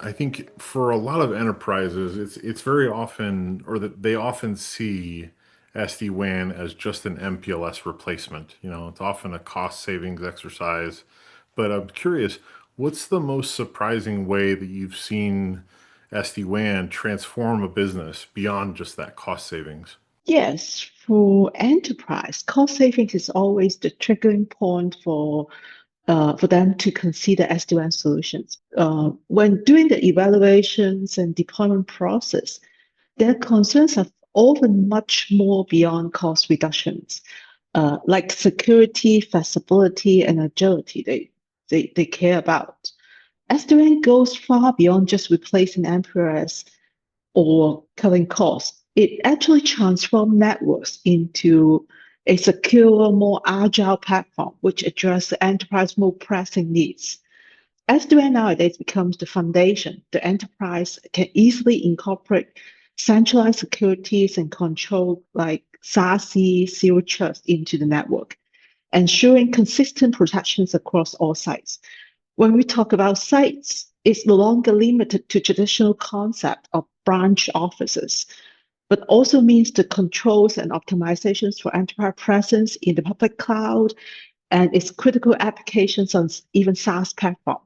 I think for a lot of enterprises, it's very often, or that they often see SD-WAN as just an MPLS replacement. It's often a cost savings exercise. But I'm curious, what's the most surprising way that you've seen SD-WAN transform a business beyond just that cost savings? Yes, for enterprise, cost savings is always the triggering point for them to consider SD-WAN solutions. When doing the evaluations and deployment process, their concerns are often much more beyond cost reductions, like security, flexibility, and agility they care about. SD-WAN goes far beyond just replacing MPLS or cutting costs. It actually transforms networks into a secure, more agile platform, which addresses the enterprise more pressing needs. SD-WAN nowadays becomes the foundation. The enterprise can easily incorporate centralized securities and control like SASE, zero trust into the network, ensuring consistent protections across all sites. When we talk about sites, it's no longer limited to traditional concept of branch offices, but also means the controls and optimizations for enterprise presence in the public cloud and its critical applications on even SaaS platform.